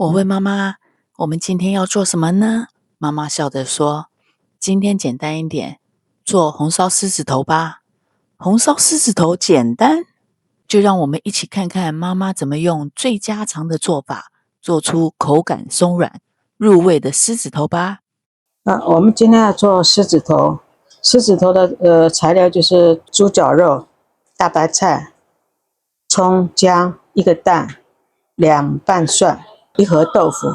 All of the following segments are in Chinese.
我问妈妈：“我们今天要做什么呢？”妈妈笑着说：“今天简单一点，做红烧狮子头吧。”红烧狮子头简单，就让我们一起看看妈妈怎么用最家常的做法，做出口感松软、入味的狮子头吧。我们今天要做狮子头。狮子头的材料就是猪脚肉、大白菜、葱、姜、一个蛋、2瓣蒜、1盒豆腐。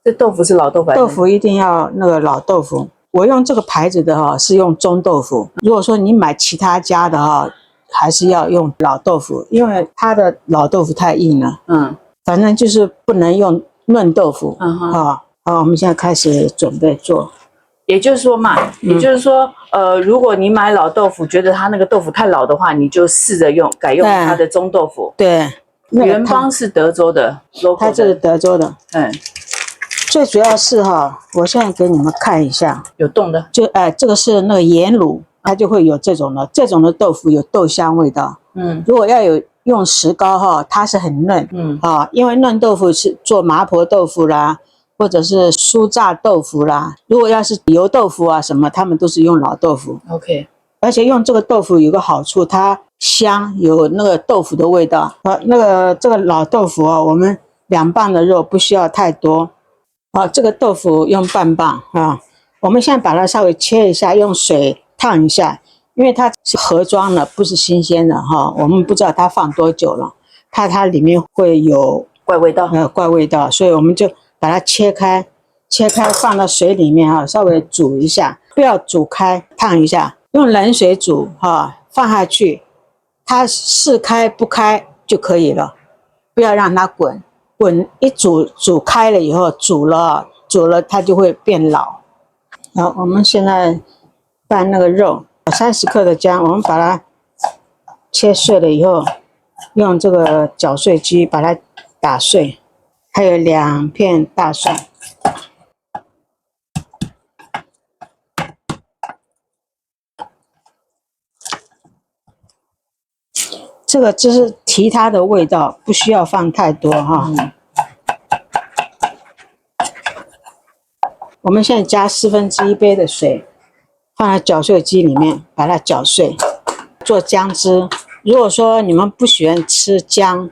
这豆腐是老豆腐？豆腐一定要那个老豆腐。我用这个牌子的是用中豆腐。如果说你买其他家的还是要用老豆腐，因为它的老豆腐太硬了。反正就是不能用嫩豆腐。好，我们现在开始准备做。也就是说嘛，如果你买老豆腐，觉得它那个豆腐太老的话，你就试着改用它的中豆腐。对，原方是德州的，它这是德州的。最主要是我现在给你们看一下，有冻的。这个是那个盐卤，它就会有这种的豆腐有豆香味道。如果要用石膏它是很嫩。因为嫩豆腐是做麻婆豆腐啦，或者是酥炸豆腐啦。如果要是油豆腐啊什么，他们都是用老豆腐。OK， 而且用这个豆腐有个好处，它香，有那个豆腐的味道。这个老豆腐我们2磅的肉不需要太多。这个豆腐用半磅我们现在把它稍微切一下，用水烫一下，因为它是盒装的，不是新鲜的我们不知道它放多久了，怕它里面会有怪味道，所以我们就把它切开放到水里面稍微煮一下，不要煮开，烫一下，用冷水煮放下去，它是开不开就可以了，不要让它滚一煮开了以后，煮了它就会变老。好，我们现在拌那个肉，30克的姜，我们把它切碎了以后，用这个搅碎机把它打碎，还有2片大蒜。这个就是提它的味道，不需要放太多我们现在加1/4杯的水，放在搅碎机里面，把它搅碎，做姜汁。如果说你们不喜欢吃姜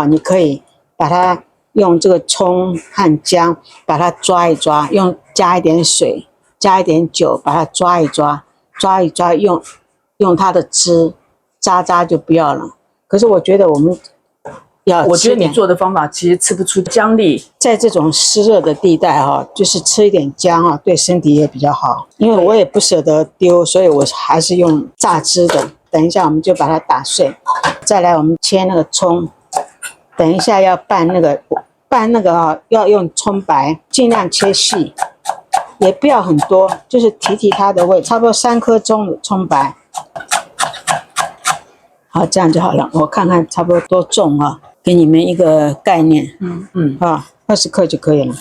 你可以把它用这个葱和姜把它抓一抓，加一点水，加一点酒，把它抓一抓，用它的汁，渣就不要了。可是我觉得我觉得你做的方法其实吃不出姜粒，在这种湿热的地带就是吃一点姜对身体也比较好。因为我也不舍得丢，所以我还是用榨汁的。等一下我们就把它打碎，再来我们切那个葱，等一下要拌那个要用葱白，尽量切细，也不要很多，就是提它的味，差不多3颗葱白。好，这样就好了。我看看差不多多重给你们一个概念。20克就可以了。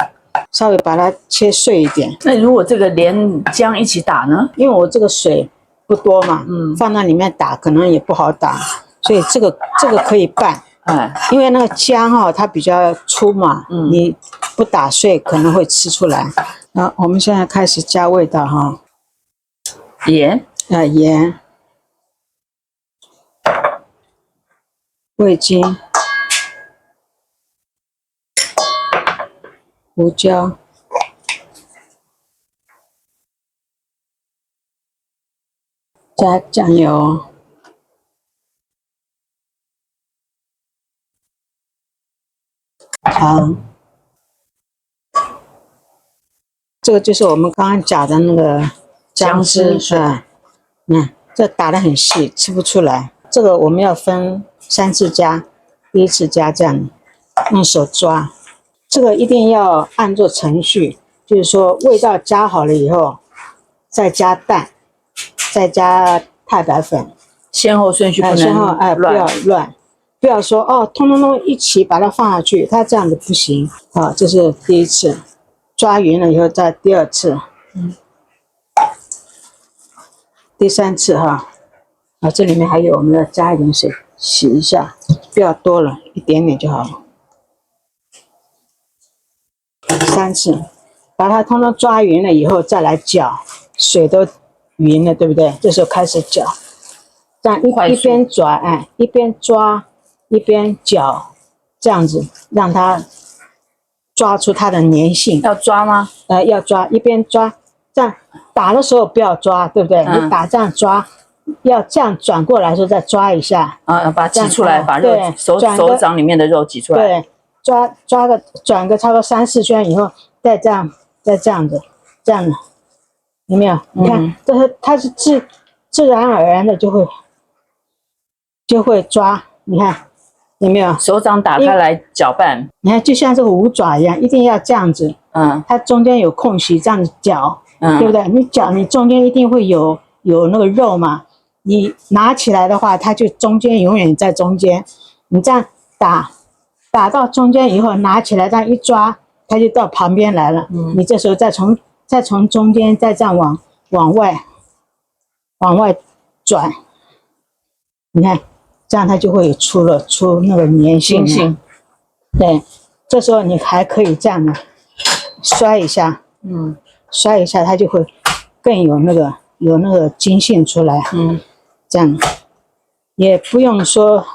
稍微把它切碎一点。那如果这个连姜一起打呢？因为我这个水不多嘛，放到里面打可能也不好打，所以这个可以拌。因为那个姜它比较粗嘛，你不打碎可能会吃出来。我们现在开始加味道盐，盐。味精、胡椒、加酱油、糖。这个就是我们刚刚加的那个姜汁这打得很细，吃不出来。这个我们要分3次加，第一次加这样，用手抓。这个一定要按照程序，就是说味道加好了以后，再加蛋，再加太白粉，先后顺序不能不要乱，不要说通一起把它放下去，它这样子不行这是第一次，抓匀了以后再第2次，第3次这里面还有，我们要加一点水洗一下，不要多了，一点点就好了。3次，把它通通抓匀了以后再来搅，水都匀了，对不对？这时候开始搅，这样一边抓，哎，一边抓一边搅，这样子让它抓出它的粘性。要抓吗？要抓，一边抓，这样打的时候不要抓，对不对？你打这样抓，要这样转过来的时候再抓一下，把它挤出来，把肉手掌里面的肉挤出来。对，转个差不多3、4圈以后，再这样子，这样子，有没有？你看，它是自然而然的就会抓，你看有没有？手掌打开来搅拌，你看就像这个五爪一样，一定要这样子。它中间有空隙，这样子搅，对不对？你搅，你中间一定会有那个肉嘛。你拿起来的话，它就中间永远在中间。你这样打到中间以后，拿起来这样一抓，它就到旁边来了。你这时候再从中间再这样往外转，你看，这样它就会出那个粘性。对，这时候你还可以这样的摔一下，摔一下它就会更有那个筋性出来。这样也不用说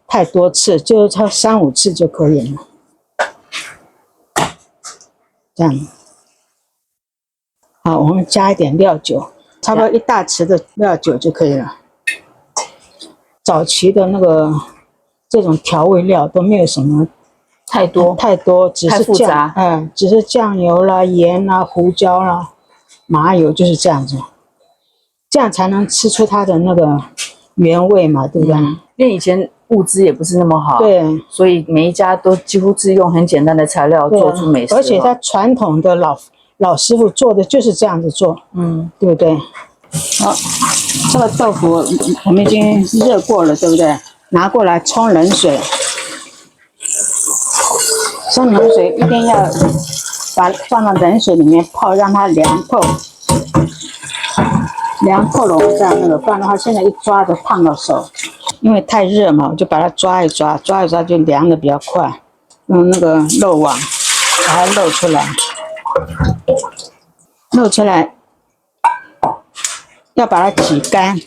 太多次，就差3、5次就可以了。这样，好，我们加一点料酒，差不多1大匙的料酒就可以了。早期的那个这种调味料都没有什么太多，只是复杂，只是酱油啦、盐啦、胡椒啦、麻油，就是这样子，这样才能吃出它的那个原味嘛，对不对？因为以前物资也不是那么好，对，所以每一家都几乎是用很简单的材料做出美食，而且它传统的老师傅做的就是这样子做，对不对？好，这个豆腐我们已经热过了，对不对？拿过来冲冷水，冲冷水一定要放到冷水里面泡，让它凉透。凉透了，我们这样不然的话，现在一抓就烫到手。因为太热嘛，我就把它抓一抓就凉的比较快。用那个漏网把它漏出来，要把它挤干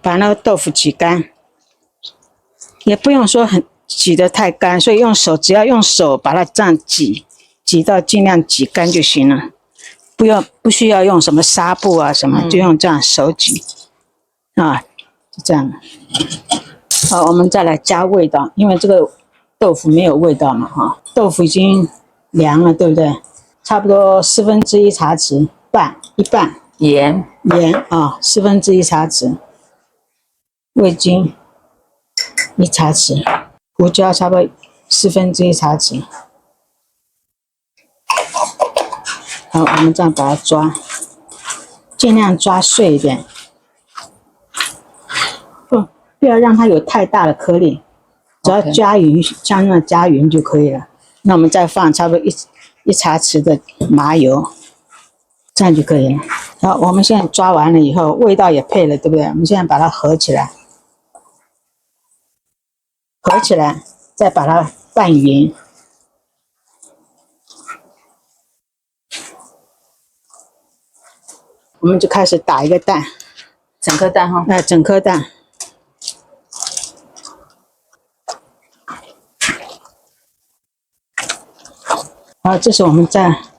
把那个豆腐挤干，也不用说挤得太干，所以只要用手把它这样挤到尽量挤干就行了。不需要用什么纱布啊什么，就用这样手挤就这样。好，我们再来加味道，因为这个豆腐没有味道嘛豆腐已经凉了，对不对？差不多1/4茶匙，一半盐1/4茶匙，味精1茶匙，胡椒差不多1/4茶匙。好，我们这样把它抓，尽量抓碎一点，不要让它有太大的颗粒，只要像那加匀就可以了。那我们再放差不多一茶匙的麻油，这样就可以了。好，我们现在抓完了以后，味道也配了，对不对？我们现在把它合起来，再把它拌匀。我们就开始打一个蛋，整颗蛋整颗蛋。好，这时候我们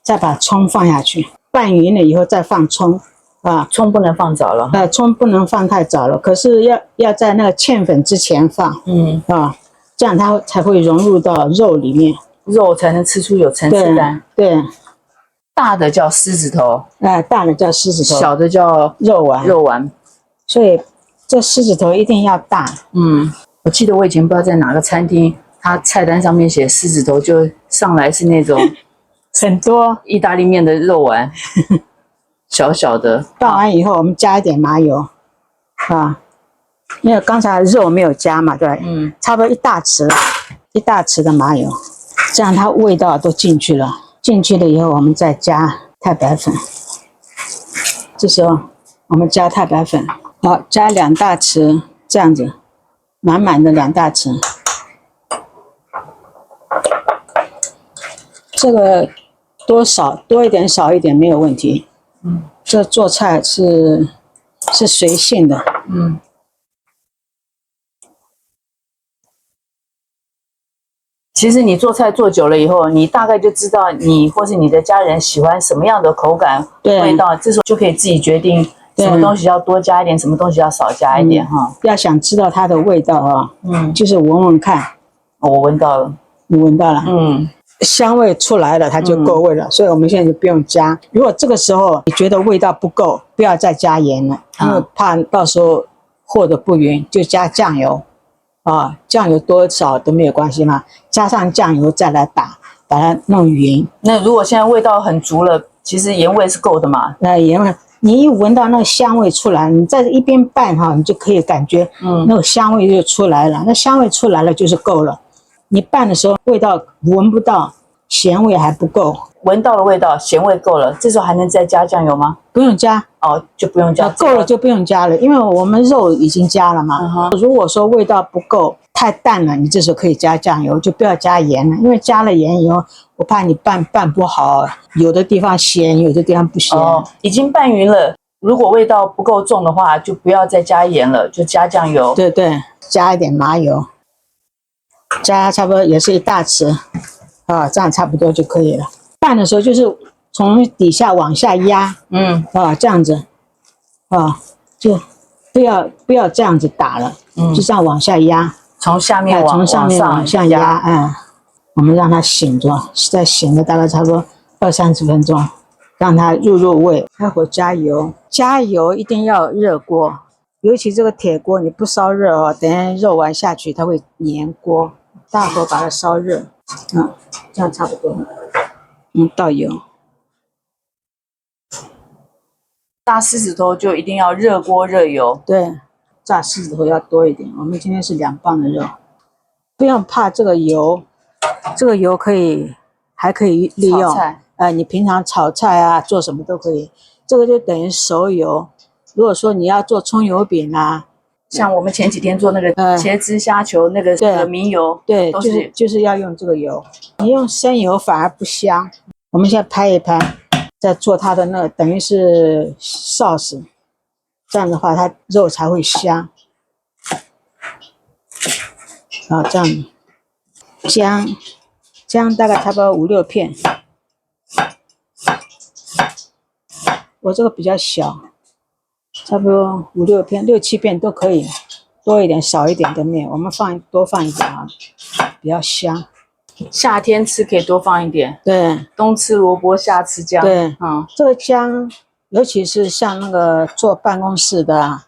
再把葱放下去，拌匀了以后再放葱葱不能放早了，葱不能放太早了，可是要在那个芡粉之前放，这样它才会融入到肉里面，肉才能吃出有层次感。对。大的叫狮子头，大的叫狮子头，小的叫肉丸。所以这狮子头一定要大。我记得我以前不知道在哪个餐厅，它菜单上面写狮子头，就上来是那种很多意大利面的肉丸，小小的。拌完以后，我们加一点麻油因为刚才肉没有加嘛，对，差不多1大匙的麻油，这样它味道都进去了。进去了以后，我们再加太白粉。这时候我们加太白粉，好，加2大匙，这样子，满满的2大匙。这个多一点少一点没有问题。这做菜是随性的。其实你做菜做久了以后，你大概就知道你或是你的家人喜欢什么样的口感、味道，这时候就可以自己决定什么东西要多加一点，什么东西要少加一点哈。要想知道它的味道啊，就是闻闻看。我闻到了，你闻到了，香味出来了，它就够味了，所以我们现在就不用加。如果这个时候你觉得味道不够，不要再加盐了，因为怕到时候和得不匀，就加酱油。酱油多少都没有关系嘛，加上酱油再来把它弄匀。那如果现在味道很足了，其实盐味是够的嘛？盐味，你一闻到那个香味出来，你在一边拌哈，你就可以感觉，那个香味就出来了。那香味出来了就是够了。你拌的时候味道闻不到，咸味还不够。闻到了味道，咸味够了，这时候还能再加酱油吗？不用加。就不用加。够了就不用加了，因为我们肉已经加了嘛。如果说味道不够，太淡了，你这时候可以加酱油，就不要加盐了，因为加了盐以后，我怕你拌不好，有的地方咸，有的地方不咸。已经拌匀了，如果味道不够重的话，就不要再加盐了，就加酱油。对，加一点麻油，加差不多也是1大匙，这样差不多就可以了。拌的时候就是从底下往下压，这样子，就不要这样子打了，就这样往下压，从下面往上压，我们让它醒着，再醒了大概差不多20-30分钟，让它入味。开火加油，加油一定要热锅，尤其这个铁锅你不烧热等下肉丸下去它会粘锅，大火把它烧热，这样差不多。倒油。炸狮子头就一定要热锅热油。对，炸狮子头要多一点。我们今天是2磅的肉，不用怕这个油，这个油还可以利用。炒菜，你平常炒菜啊，做什么都可以。这个就等于熟油。如果说你要做葱油饼啊，像我们前几天做那个茄汁虾球那个明油，对，就是要用这个油。你用生油反而不香。我们现在拍一拍，再做它的那个等于是 sauce， 这样的话它肉才会香。这样姜大概差不多5-6片，我这个比较小，差不多5-6片，6-7片都可以，多一点少一点都没有，我们多放一点比较香。夏天吃可以多放一点，对，冬吃萝卜夏吃姜。对，这个姜，尤其是像那个坐办公室的，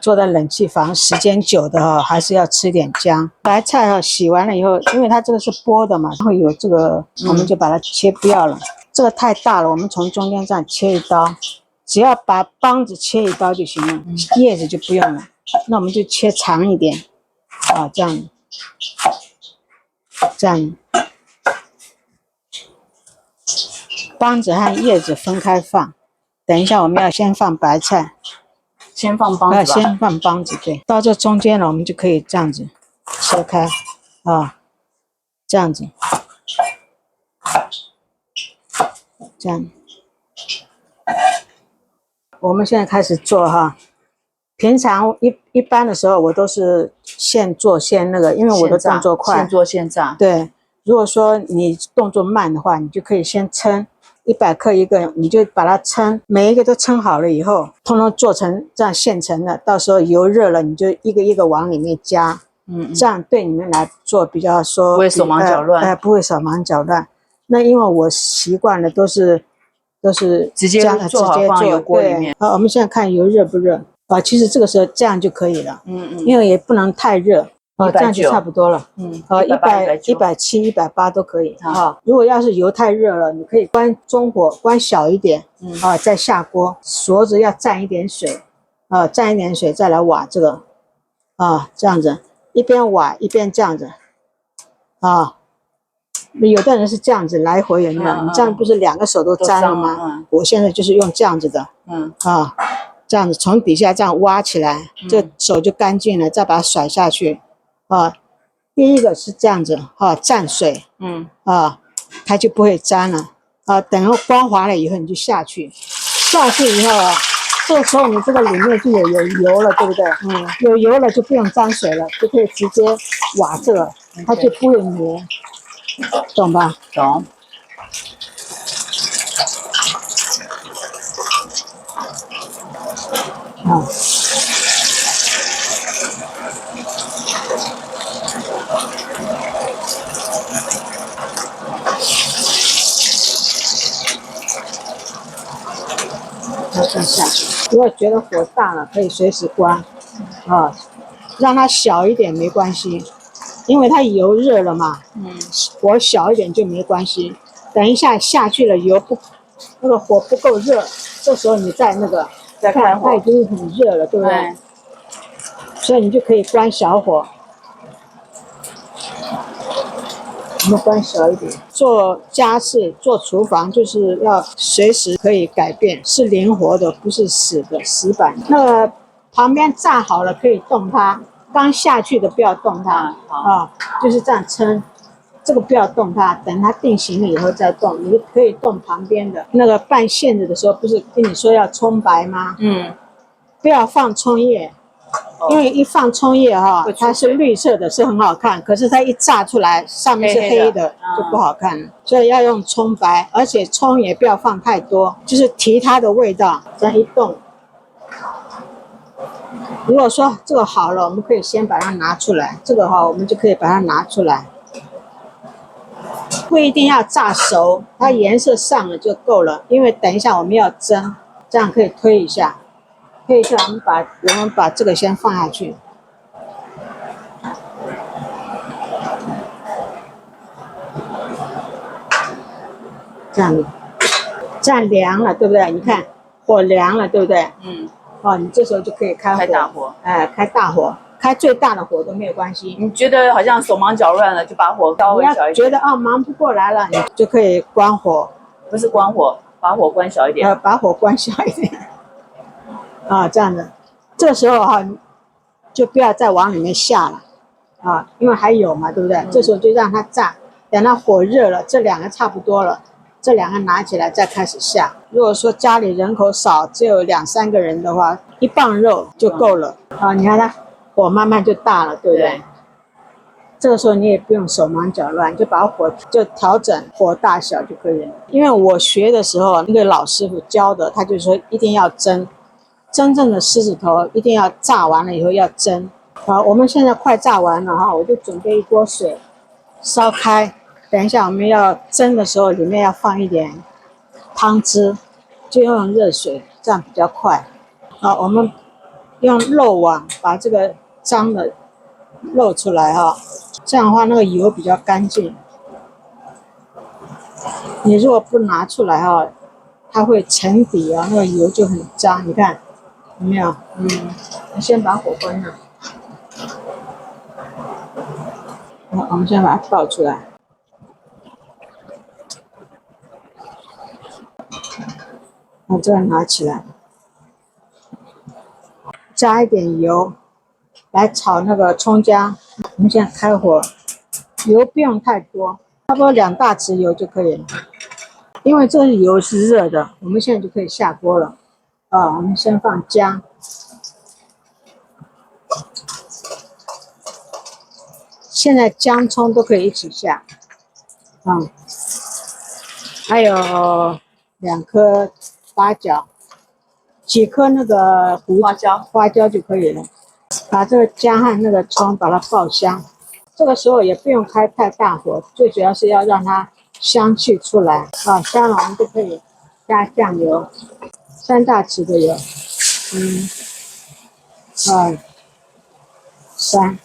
坐在冷气房时间久的还是要吃点姜。白菜洗完了以后，因为它这个是剥的嘛，会有这个，我们就把它切不要了。这个太大了，我们从中间这样切一刀，只要把帮子切一刀就行了，叶子就不用了。那我们就切长一点，这样，帮子和叶子分开放。等一下我们要先放白菜，先放帮子吧。先放帮子，对。到这中间了，我们就可以这样子切开，这样子，这样。我们现在开始做平常一般的时候我都是现做现那个，因为我的动作快，现做现炸。对，如果说你动作慢的话，你就可以先称100克一个，你就把它称，每一个都称好了以后，通通做成这样现成的，到时候油热了，你就一个一个往里面加，这样对你们来做比较说不会手忙脚乱，不会手忙脚乱。那因为我习惯了都是直接做好放油锅里面。我们现在看油热不热其实这个时候这样就可以了，因为也不能太热。这样就差不多了。170、180都可以。如果要是油太热了，你可以关中火，关小一点，再下锅，勺子要蘸一点水，蘸一点水再来挖这个，这样子，一边挖一边这样子，有的人是这样子来回，有没有？你这样不是2个手都沾了吗？我现在就是用这样子的，这样子从底下这样挖起来，这手就干净了，再把它甩下去。第一个是这样子蘸水，它就不会粘了。等光滑了以后，你就下去以后啊，这时候你这个里面就有油了，对不对？有油了就不用沾水了，就可以直接挖这个，它就不会粘，懂吧？懂。这样下去。如果觉得火大了，可以随时关，让它小一点没关系，因为它油热了嘛。火小一点就没关系。等一下下去了，那个火不够热，这时候你再开火，它已经很热了，对不对？所以你就可以关小火。我们关小一点。做家事、做厨房，就是要随时可以改变，是灵活的，不是死板。那个旁边炸好了可以动它，刚下去的不要动它就是这样撑。这个不要动它，等它定型了以后再动。你可以动旁边的。那个拌馅子的时候，不是跟你说要葱白吗？不要放葱叶。因为一放葱叶它是绿色的，是很好看，可是它一炸出来上面是黑的，就不好看了。所以要用葱白，而且葱也不要放太多，就是提它的味道。这样一动，如果说这个好了，我们可以先把它拿出来。这个我们就可以把它拿出来，不一定要炸熟，它颜色上了就够了。因为等一下我们要蒸，这样可以推一下。推一下，我们把这个先放下去。这样凉了，对不对？你看火凉了，对不对？你这时候就可以开大火。开大火，开最大的火都没有关系。你觉得好像手忙脚乱了，就把火稍微小一点。你要觉得忙不过来了，你就可以关火。不是关火，把火关小一点。把火关小一点。这样的。这时候就不要再往里面下了因为还有嘛，对不对？这时候就让它炸，等它火热了，这两个差不多了，这两个拿起来再开始下。如果说家里人口少，只有2、3个人的话，1磅肉就够了你看它火慢慢就大了，对不对？这个时候你也不用手忙脚乱，就把火就调整火大小就可以了。因为我学的时候，那个老师傅教的，他就说一定要蒸。真正的狮子头一定要炸完了以后要蒸。我们现在快炸完了我就准备一锅水烧开。等一下我们要蒸的时候，里面要放一点汤汁，就用热水，这样比较快。我们用漏网把这个脏的漏出来这样的话那个油比较干净。你如果不拿出来它会沉底那个油就很脏。你看。有没有？我先把火关了。我们先把它倒出来。把这个拿起来，加一点油来炒那个葱姜。我们现在开火，油不用太多，差不多2大匙油就可以了。因为这个油是热的，我们现在就可以下锅了。我们先放姜。现在姜葱都可以一起下，还有2颗八角，几颗那个花椒就可以了。把这个姜和那个葱把它爆香，这个时候也不用开太大火，最主要是要让它香气出来香了我们就可以加酱油，3大匙的油，1、2、3。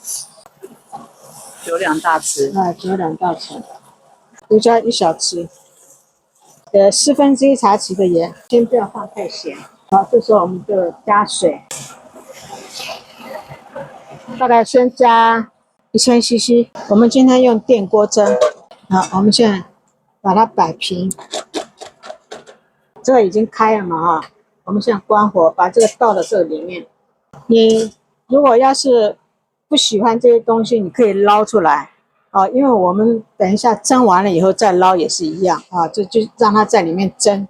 酒2大匙。酒2大匙，胡椒1小匙，1/4茶匙的盐，先不要放太咸。这时候我们就加水，大概先加1000cc。我们今天用电锅蒸。我们现在把它摆平，这个已经开了嘛我们现在关火，把这个倒到这里面。你如果要是不喜欢这些东西，你可以捞出来，啊，因为我们等一下蒸完了以后再捞也是一样啊，这就让它在里面蒸，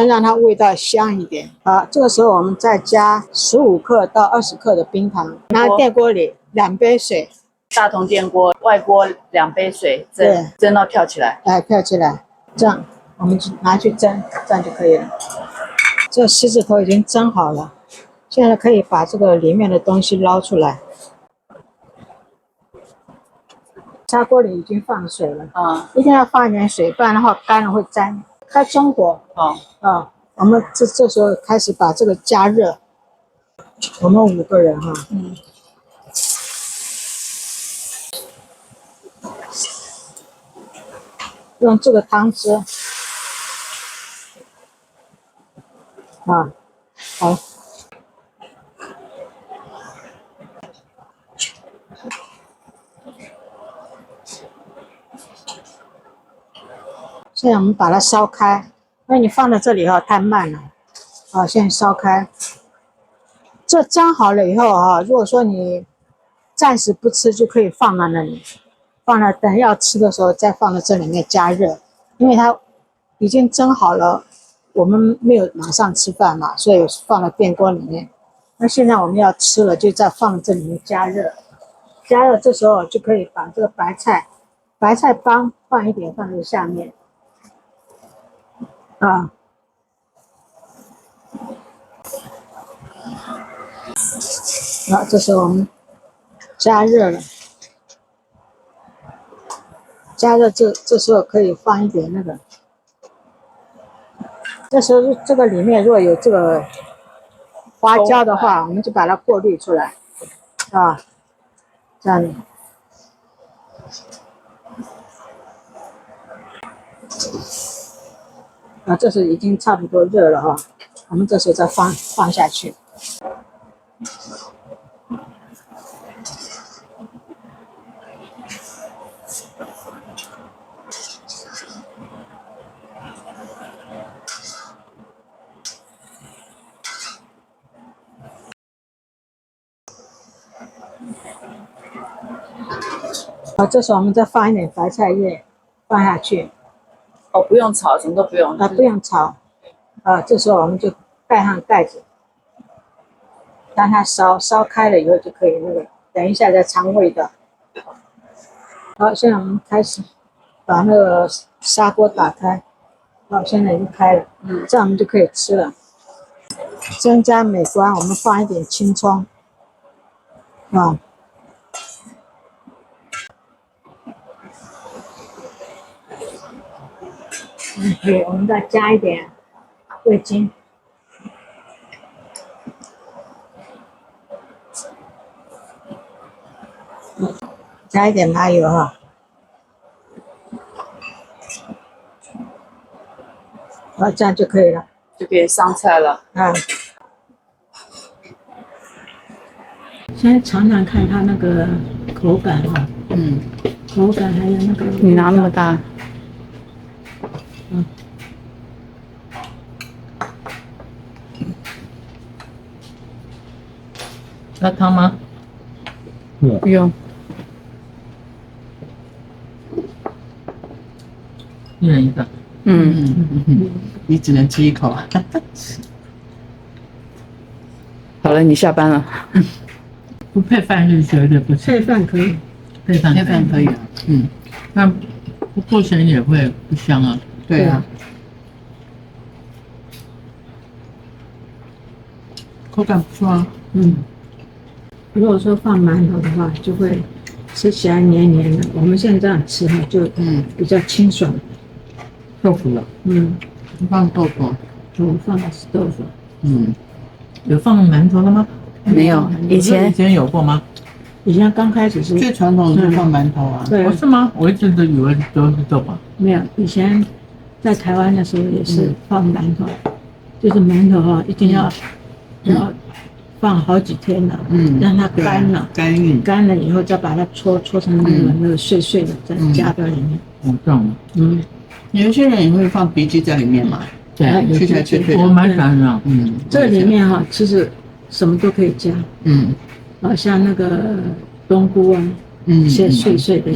让它味道香一点啊。这个时候我们再加15克到20克的冰糖，拿电锅里2杯水，大同电锅，外锅2杯水蒸，蒸到跳起来，哎，跳起来，这样我们就拿去蒸，这样就可以了。这狮子头已经蒸好了，现在可以把这个里面的东西捞出来。砂锅里已经放水了，一定要放一点水，不然的话干了会粘。开中火，我们这时候开始把这个加热。我们5个人哈，用这个汤汁，好。现在我们把它烧开，因为你放在这里太慢了，现在烧开。这蒸好了以后如果说你暂时不吃，就可以放在那里，放了等要吃的时候再放到这里面加热，因为它已经蒸好了，我们没有马上吃饭嘛，所以放到电锅里面。那现在我们要吃了，就再放这里面加热，这时候就可以把这个白菜帮放一点放在下面。这时候我们加热了，这时候可以放一点那个，这时候这个里面如果有这个花椒的话，我们就把它过滤出来，这样子。这时候已经差不多热了我们这时候再放下去。这时候我们再放一点白菜叶放下去。不用炒，什么都不用。不用炒。这时候我们就盖上盖子，让它烧开了以后就可以那个，等一下再尝味道。好，现在我们开始把那个砂锅打开。现在已经开了，这样我们就可以吃了。增加美观，我们放一点青葱，对，我们再加一点味精，加一点麻油这样就可以了，就可以上菜了。先尝尝看它那个口感口感还有那个。你拿那么大。要汤吗？不用。一人一个。你只能吃一口。好了，你下班了。不配饭是绝对不行。配饭可以。配饭可以。那不够咸也会不香啊。对啊。口感不错啊。如果说放馒头的话，就会吃起来黏黏的。我们现在这样吃就比较清爽。豆腐了。放豆腐。我放的是豆腐。有放馒头了吗？没有，以前有过吗？以前刚开始是最传统的是放馒头啊。对。是吗？我一直都以为都是豆腐。没有，以前在台湾的时候也是放馒头，就是馒头一定要放好几天了，让它干了，干了以后再把它搓成那个碎碎的，再加到里面。这样。有一些人也会放荸荠在里面嘛。对，吃起来脆脆的。我蛮喜欢的。这里面其实什么都可以加。像那个冬菇嗯，一些碎碎的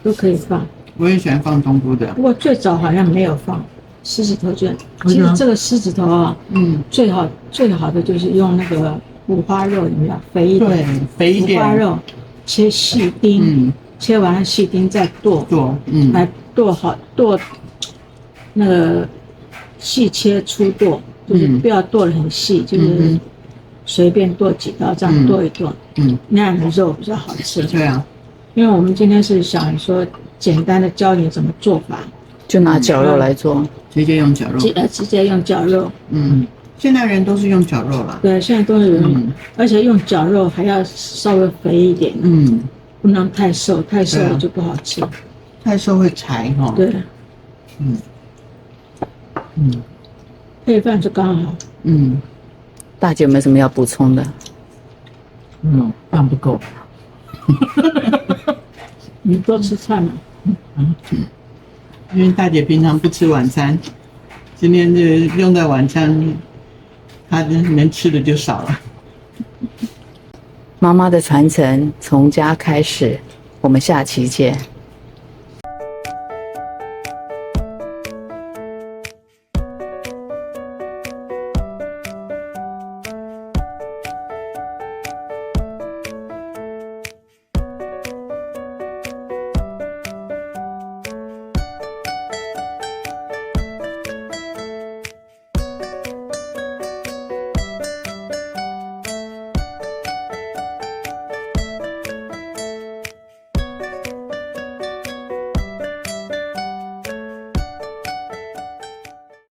都可以放。我也喜欢放冬菇的。不过最早好像没有放狮子头卷，其实这个狮子头啊，最好的就是用那个五花肉，有没有肥一点？对，肥一点。五花肉切细丁，切完了细丁再剁，来剁好剁那个细切粗剁，就是不要剁得很细，就是随便剁几刀这样剁一剁，那样的肉比较好吃。对啊，因为我们今天是想说简单的教你怎么做法，就拿绞肉来做，直接用绞肉，直接用绞肉。现在人都是用绞肉了。对，现在都是人，而且用绞肉还要稍微肥一点，不能太瘦，太瘦了就不好吃。太瘦会柴哈。对，配饭就刚好。大姐有没有什么要补充的？饭不够。你多吃菜嘛。因为大姐平常不吃晚餐，今天就用在晚餐，她能吃的就少了。妈妈的传承从家开始，我们下期见。